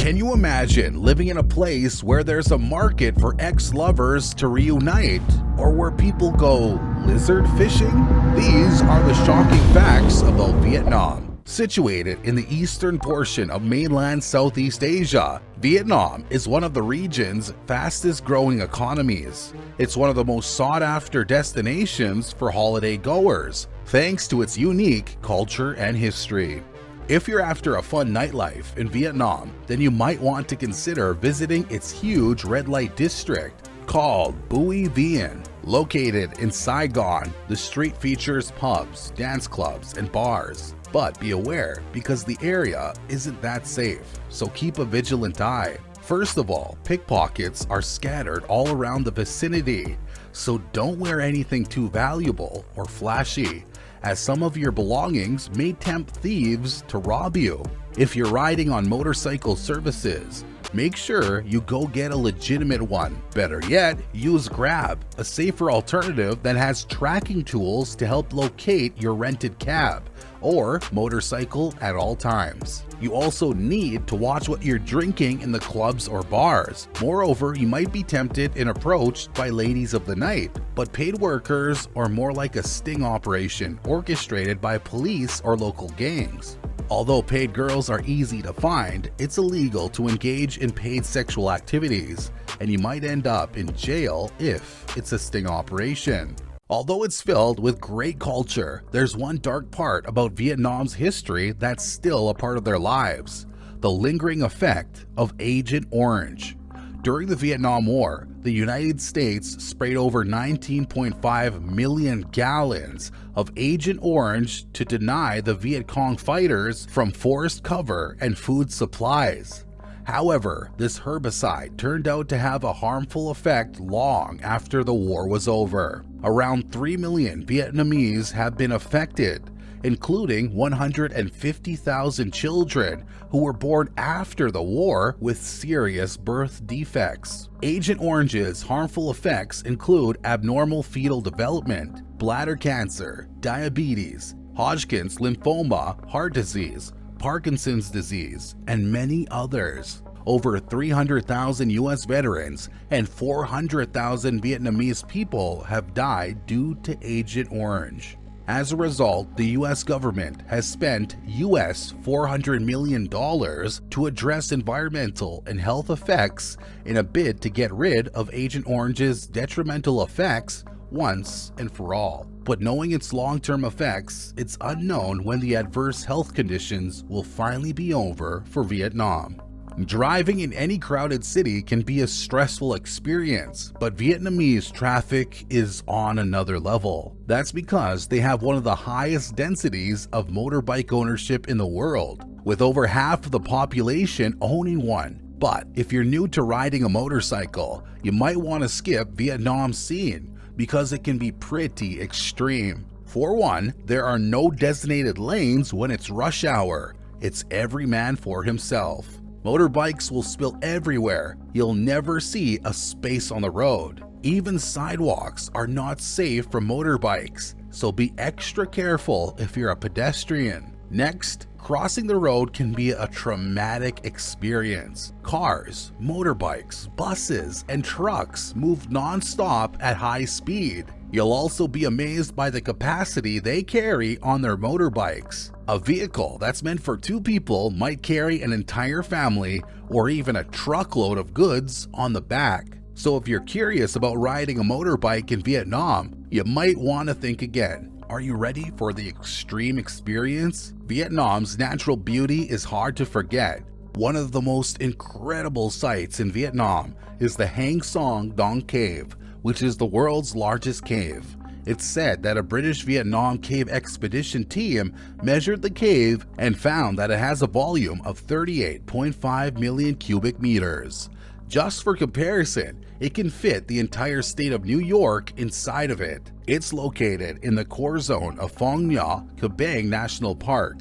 Can you imagine living in a place where there's a market for ex-lovers to reunite, or where people go lizard fishing? These are the shocking facts about Vietnam. Situated in the eastern portion of mainland Southeast Asia, Vietnam is one of the region's fastest growing economies. It's one of the most sought after destinations for holiday goers, thanks to its unique culture and history. If you're after a fun nightlife in Vietnam, then you might want to consider visiting its huge red light district called Bui Vien. Located in Saigon, the street features pubs, dance clubs, and bars. But be aware, because the area isn't that safe, so keep a vigilant eye. First of all, pickpockets are scattered all around the vicinity, so don't wear anything too valuable or flashy, as some of your belongings may tempt thieves to rob you. If you're riding on motorcycle services, make sure you go get a legitimate one. Better yet, use Grab, a safer alternative that has tracking tools to help locate your rented cab or motorcycle at all times. You also need to watch what you're drinking in the clubs or bars. Moreover, you might be tempted and approached by ladies of the night, but paid workers are more like a sting operation orchestrated by police or local gangs. Although paid girls are easy to find, it's illegal to engage in paid sexual activities, and you might end up in jail if it's a sting operation. Although it's filled with great culture, there's one dark part about Vietnam's history that's still a part of their lives: the lingering effect of Agent Orange. During the Vietnam War, the United States sprayed over 19.5 million gallons of Agent Orange to deny the Viet Cong fighters from forest cover and food supplies. However, this herbicide turned out to have a harmful effect long after the war was over. Around 3 million Vietnamese have been affected, including 150,000 children who were born after the war with serious birth defects. Agent Orange's harmful effects include abnormal fetal development, bladder cancer, diabetes, Hodgkin's lymphoma, heart disease, Parkinson's disease, and many others. Over 300,000 US veterans and 400,000 Vietnamese people have died due to Agent Orange. As a result, the US government has spent US $400 million to address environmental and health effects in a bid to get rid of Agent Orange's detrimental effects once and for all. But knowing its long-term effects, it's unknown when the adverse health conditions will finally be over for Vietnam. Driving in any crowded city can be a stressful experience, but Vietnamese traffic is on another level. That's because they have one of the highest densities of motorbike ownership in the world, with over half of the population owning one. But if you're new to riding a motorcycle, you might want to skip Vietnam's scene, because it can be pretty extreme. For one, there are no designated lanes when it's rush hour. It's every man for himself. Motorbikes will spill everywhere. You'll never see a space on the road. Even sidewalks are not safe for motorbikes, so be extra careful if you're a pedestrian. Next, crossing the road can be a traumatic experience. Cars, motorbikes, buses, and trucks move non-stop at high speed. You'll also be amazed by the capacity they carry on their motorbikes. A vehicle that's meant for 2 people might carry an entire family or even a truckload of goods on the back. So if you're curious about riding a motorbike in Vietnam, you might want to think again. Are you ready for the extreme experience? Vietnam's natural beauty is hard to forget. One of the most incredible sights in Vietnam is the Hang Song Dong Cave, which is the world's largest cave. It's said that a British Vietnam cave expedition team measured the cave and found that it has a volume of 38.5 million cubic meters. Just for comparison, it can fit the entire state of New York inside of it. It's located in the core zone of Phong Nha Kabang National Park.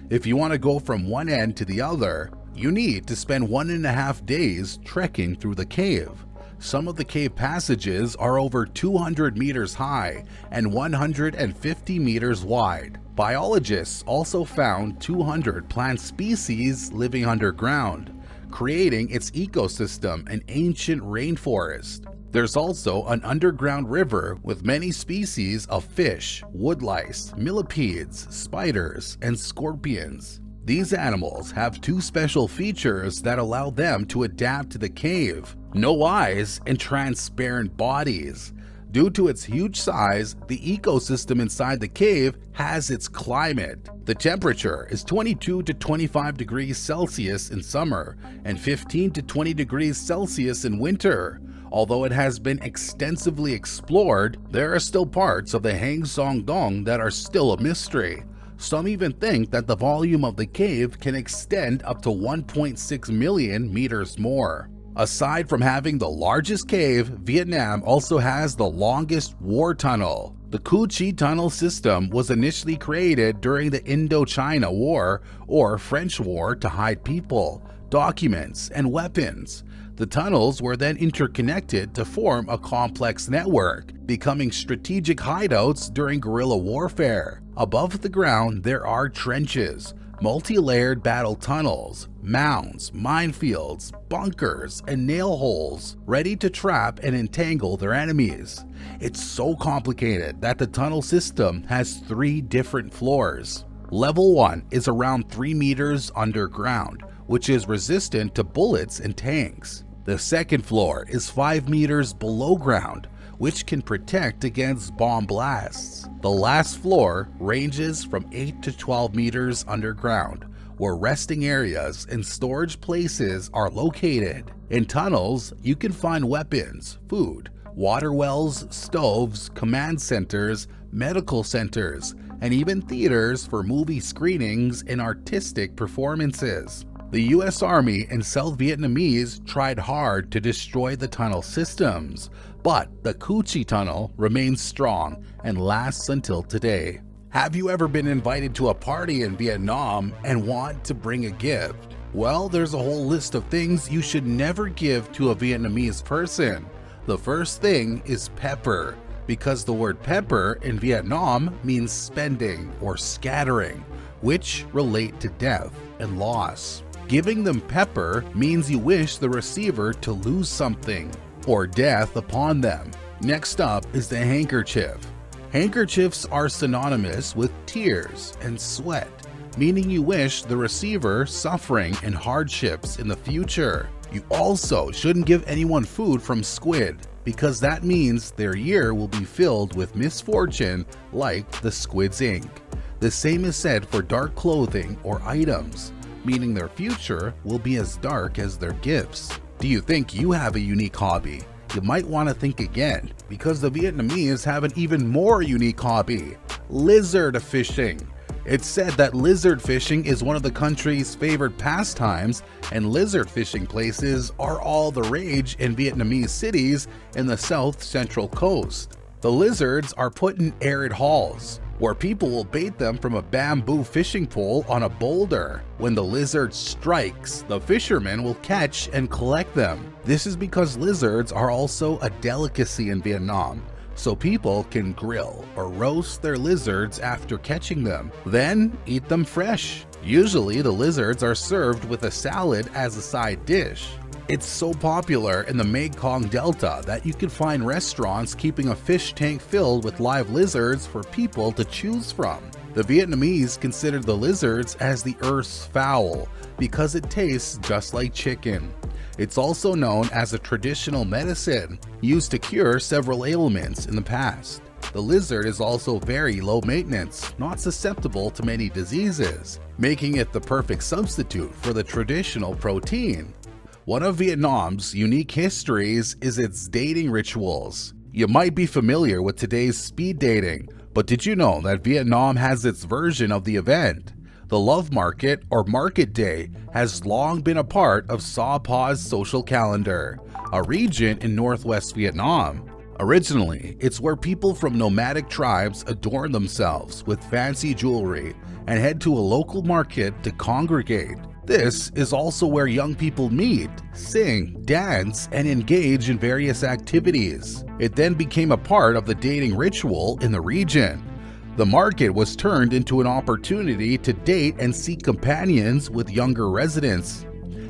If you want to go from one end to the other, you need to spend 1.5 days trekking through the cave. Some of the cave passages are over 200 meters high and 150 meters wide. Biologists also found 200 plant species living underground. creating its ecosystem an ancient rainforest. There's also an underground river with many species of fish, woodlice, millipedes, spiders, and scorpions. These animals have two special features that allow them to adapt to the cave: no eyes and transparent bodies. Due to its huge size, the ecosystem inside the cave has its climate. The temperature is 22 to 25 degrees Celsius in summer and 15 to 20 degrees Celsius in winter. Although it has been extensively explored, there are still parts of the Hang Song Dong that are still a mystery. Some even think that the volume of the cave can extend up to 1.6 million meters more. Aside from having the largest cave, Vietnam also has the longest war tunnel. The Cu Chi Tunnel system was initially created during the Indochina War or French War to hide people, documents, and weapons. The tunnels were then interconnected to form a complex network, becoming strategic hideouts during guerrilla warfare. Above the ground, there are trenches, multi-layered battle tunnels, mounds, minefields, bunkers, and nail holes, ready to trap and entangle their enemies. It's so complicated that the tunnel system has 3 different floors. Level 1 is around 3 meters underground, which is resistant to bullets and tanks. The second floor is 5 meters below ground, which can protect against bomb blasts. The last floor ranges from 8 to 12 meters underground, where resting areas and storage places are located. In tunnels, you can find weapons, food, water wells, stoves, command centers, medical centers, and even theaters for movie screenings and artistic performances. The US Army and South Vietnamese tried hard to destroy the tunnel systems, but the Cu Chi Tunnel remains strong and lasts until today. Have you ever been invited to a party in Vietnam and want to bring a gift? Well, there's a whole list of things you should never give to a Vietnamese person. The first thing is pepper, because the word pepper in Vietnam means spending or scattering, which relate to death and loss. Giving them pepper means you wish the receiver to lose something or death upon them. Next up is the handkerchief. Handkerchiefs are synonymous with tears and sweat, meaning you wish the receiver suffering and hardships in the future. You also shouldn't give anyone food from squid, because that means their year will be filled with misfortune like the squid's ink. The same is said for dark clothing or items, meaning their future will be as dark as their gifts. Do you think you have a unique hobby? You might want to think again, because the Vietnamese have an even more unique hobby: lizard fishing. It's said that lizard fishing is one of the country's favorite pastimes, and lizard fishing places are all the rage in Vietnamese cities in the south central coast. The lizards are put in arid halls, where people will bait them from a bamboo fishing pole on a boulder. When the lizard strikes, the fishermen will catch and collect them. This is because lizards are also a delicacy in Vietnam, so people can grill or roast their lizards after catching them, then eat them fresh. Usually the lizards are served with a salad as a side dish. It's so popular in the Mekong Delta that you can find restaurants keeping a fish tank filled with live lizards for people to choose from. The Vietnamese consider the lizards as the earth's fowl because it tastes just like chicken. It's also known as a traditional medicine used to cure several ailments in the past. The lizard is also very low maintenance, not susceptible to many diseases, making it the perfect substitute for the traditional protein. One of Vietnam's unique histories is its dating rituals. You might be familiar with today's speed dating, but did you know that Vietnam has its version of the event? The Love Market or Market Day has long been a part of Sa Pa's social calendar, a region in northwest Vietnam. Originally, it's where people from nomadic tribes adorn themselves with fancy jewelry and head to a local market to congregate. This is also where young people meet, sing, dance, and engage in various activities. It then became a part of the dating ritual in the region. The market was turned into an opportunity to date and seek companions with younger residents.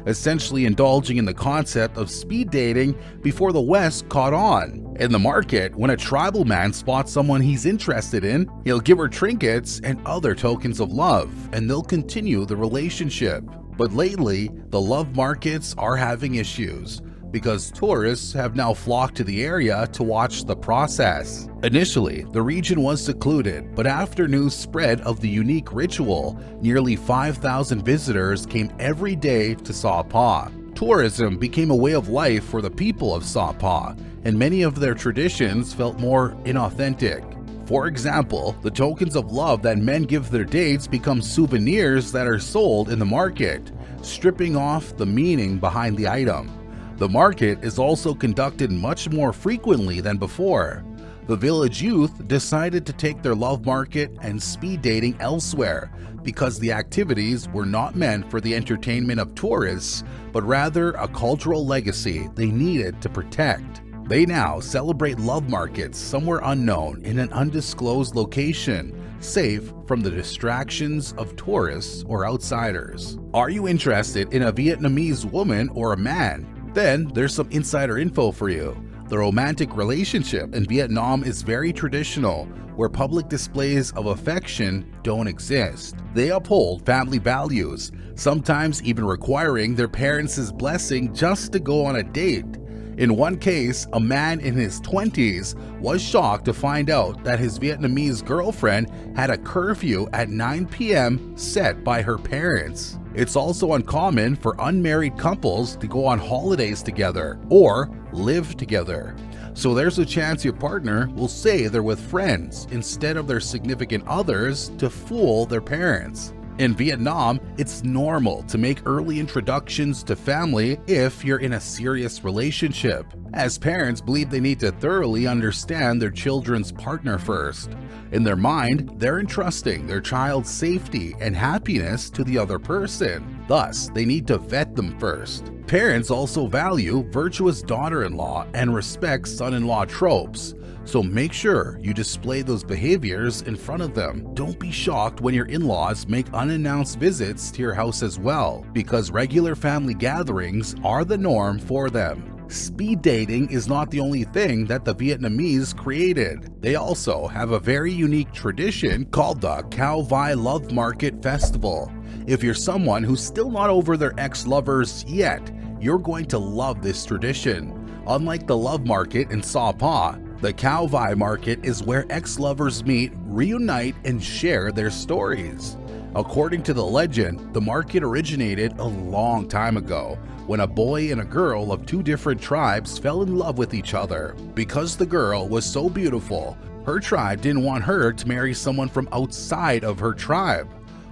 essentially indulging in the concept of speed dating before the West caught on. In the market, when a tribal man spots someone he's interested in, he'll give her trinkets and other tokens of love, and they'll continue the relationship. But lately, the love markets are having issues because tourists have now flocked to the area to watch the process. Initially, the region was secluded, but after news spread of the unique ritual, nearly 5,000 visitors came every day to Sapa. Tourism became a way of life for the people of Sapa, and many of their traditions felt more inauthentic. For example, the tokens of love that men give their dates become souvenirs that are sold in the market, stripping off the meaning behind the item. The market is also conducted much more frequently than before. The village youth decided to take their love market and speed dating elsewhere because the activities were not meant for the entertainment of tourists, but rather a cultural legacy they needed to protect. They now celebrate love markets somewhere unknown in an undisclosed location, safe from the distractions of tourists or outsiders. Are you interested in a Vietnamese woman or a man? Then there's some insider info for you. The romantic relationship in Vietnam is very traditional, where public displays of affection don't exist. They uphold family values, sometimes even requiring their parents' blessing just to go on a date. In one case, a man in his 20s was shocked to find out that his Vietnamese girlfriend had a curfew at 9 p.m. set by her parents. It's also uncommon for unmarried couples to go on holidays together or live together. So there's a chance your partner will say they're with friends instead of their significant others to fool their parents. In Vietnam, it's normal to make early introductions to family if you're in a serious relationship, as parents believe they need to thoroughly understand their children's partner first. In their mind, they're entrusting their child's safety and happiness to the other person. Thus, they need to vet them first. Parents also value virtuous daughter-in-law and respect son-in-law tropes. So make sure you display those behaviors in front of them. Don't be shocked when your in-laws make unannounced visits to your house as well, because regular family gatherings are the norm for them. Speed dating is not the only thing that the Vietnamese created. They also have a very unique tradition called the CVI Love Market Festival. If you're someone who's still not over their ex-lovers yet, you're going to love this tradition. Unlike the love market in Sapa, the CVI market is where ex-lovers meet, reunite, and share their stories. According to the legend, the market originated a long time ago when a boy and a girl of two different tribes fell in love with each other. Because the girl was so beautiful, her tribe didn't want her to marry someone from outside of her tribe.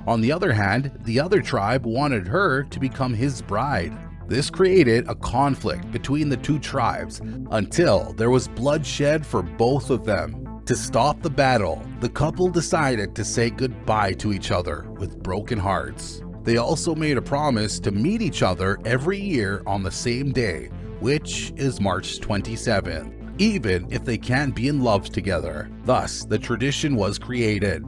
On the other hand, the other tribe wanted her to become his bride. This created a conflict between the two tribes until there was bloodshed for both of them. To stop the battle, the couple decided to say goodbye to each other with broken hearts. They also made a promise to meet each other every year on the same day, which is March 27th, even if they can't be in love together. Thus, the tradition was created.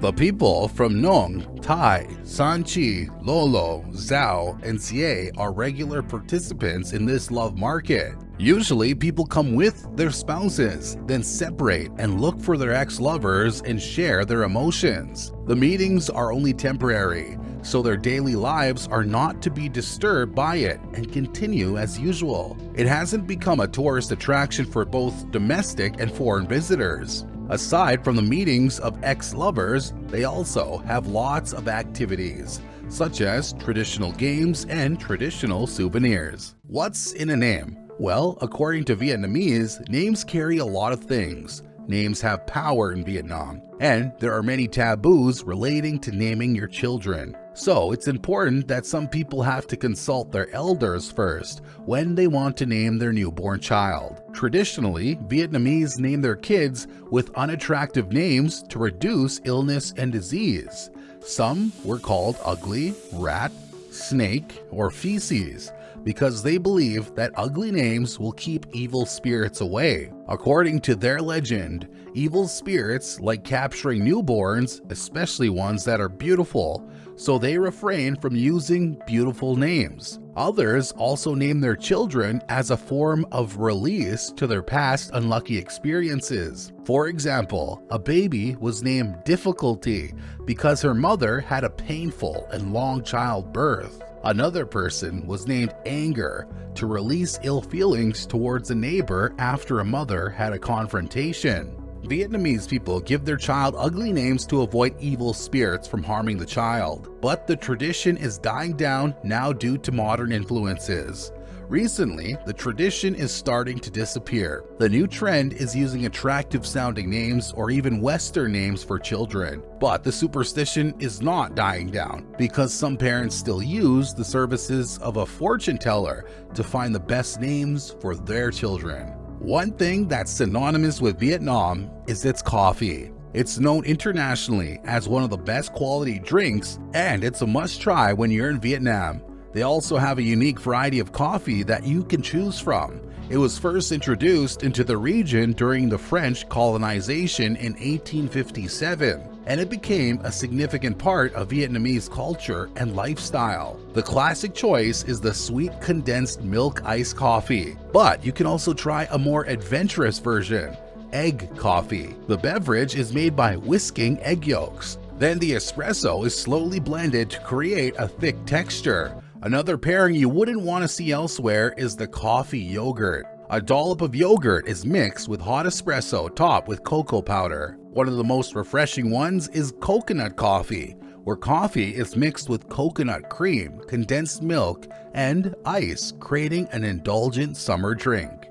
The people from Nong, Thai, San Chi, Lolo, Zhao, and Sie are regular participants in this love market. Usually, people come with their spouses, then separate and look for their ex-lovers and share their emotions. The meetings are only temporary, so their daily lives are not to be disturbed by it and continue as usual. It hasn't become a tourist attraction for both domestic and foreign visitors. Aside from the meetings of ex-lovers, they also have lots of activities, such as traditional games and traditional souvenirs. What's in a name? Well, according to Vietnamese, names carry a lot of things. Names have power in Vietnam, and there are many taboos relating to naming your children. So it's important that some people have to consult their elders first when they want to name their newborn child. Traditionally, Vietnamese name their kids with unattractive names to reduce illness and disease. Some were called ugly, rat, snake, or feces, because they believe that ugly names will keep evil spirits away. According to their legend, evil spirits like capturing newborns, especially ones that are beautiful, so they refrain from using beautiful names. Others also name their children as a form of release to their past unlucky experiences. For example, a baby was named Difficulty because her mother had a painful and long childbirth. Another person was named Anger to release ill feelings towards a neighbor after a mother had a confrontation. Vietnamese people give their child ugly names to avoid evil spirits from harming the child, but the tradition is dying down now due to modern influences. Recently, the tradition is starting to disappear. The new trend is using attractive sounding names or even Western names for children. But the superstition is not dying down because some parents still use the services of a fortune teller to find the best names for their children. One thing that's synonymous with Vietnam is its coffee. It's known internationally as one of the best quality drinks, and it's a must-try when you're in Vietnam. They also have a unique variety of coffee that you can choose from. It was first introduced into the region during the French colonization in 1857, and it became a significant part of Vietnamese culture and lifestyle. The classic choice is the sweet condensed milk iced coffee, but you can also try a more adventurous version, egg coffee. The beverage is made by whisking egg yolks. Then the espresso is slowly blended to create a thick texture. Another pairing you wouldn't want to see elsewhere is the coffee yogurt. A dollop of yogurt is mixed with hot espresso topped with cocoa powder. One of the most refreshing ones is coconut coffee, where coffee is mixed with coconut cream, condensed milk, and ice, creating an indulgent summer drink.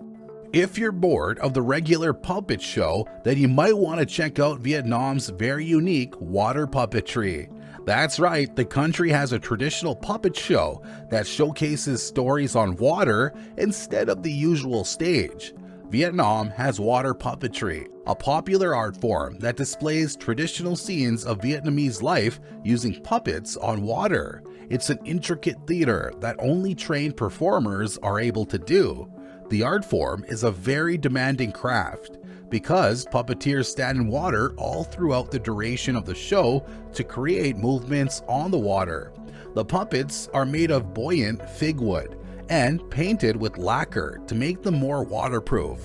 If you're bored of the regular puppet show, then you might want to check out Vietnam's very unique water puppetry. That's right, the country has a traditional puppet show that showcases stories on water instead of the usual stage. Vietnam has water puppetry, a popular art form that displays traditional scenes of Vietnamese life using puppets on water. It's an intricate theater that only trained performers are able to do. The art form is a very demanding craft because puppeteers stand in water all throughout the duration of the show to create movements on the water. The puppets are made of buoyant fig wood and painted with lacquer to make them more waterproof.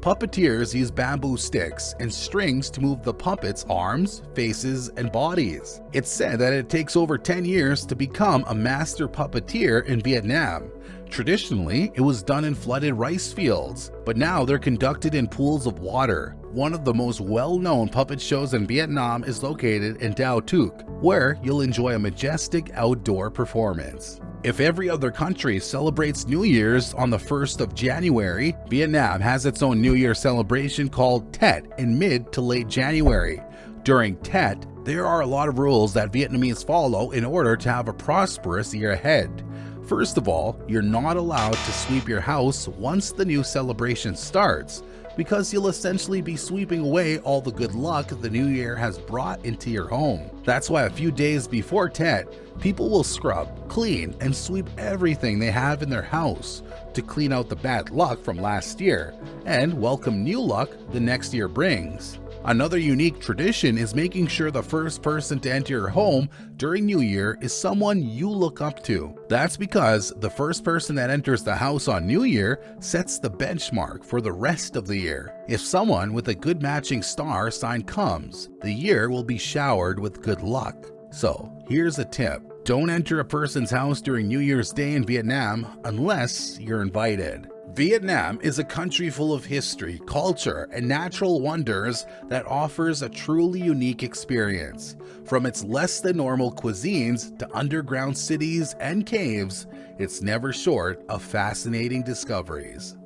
Puppeteers use bamboo sticks and strings to move the puppets' arms, faces, and bodies. It's said that it takes over 10 years to become a master puppeteer in Vietnam. Traditionally, it was done in flooded rice fields, but now they're conducted in pools of water. One of the most well-known puppet shows in Vietnam is located in Dao Thuc, where you'll enjoy a majestic outdoor performance. If every other country celebrates New Year's on the 1st of January, Vietnam has its own New Year celebration called Tet in mid to late January. During Tet, there are a lot of rules that Vietnamese follow in order to have a prosperous year ahead. First of all, you're not allowed to sweep your house once the new celebration starts, because you'll essentially be sweeping away all the good luck the new year has brought into your home. That's why a few days before Tet, people will scrub, clean, and sweep everything they have in their house to clean out the bad luck from last year and welcome new luck the next year brings. Another unique tradition is making sure the first person to enter your home during New Year is someone you look up to. That's because the first person that enters the house on New Year sets the benchmark for the rest of the year. If someone with a good matching star sign comes, the year will be showered with good luck. So, here's a tip. Don't enter a person's house during New Year's Day in Vietnam unless you're invited. Vietnam is a country full of history, culture, and natural wonders that offers a truly unique experience. From its less than normal cuisines to underground cities and caves, it's never short of fascinating discoveries.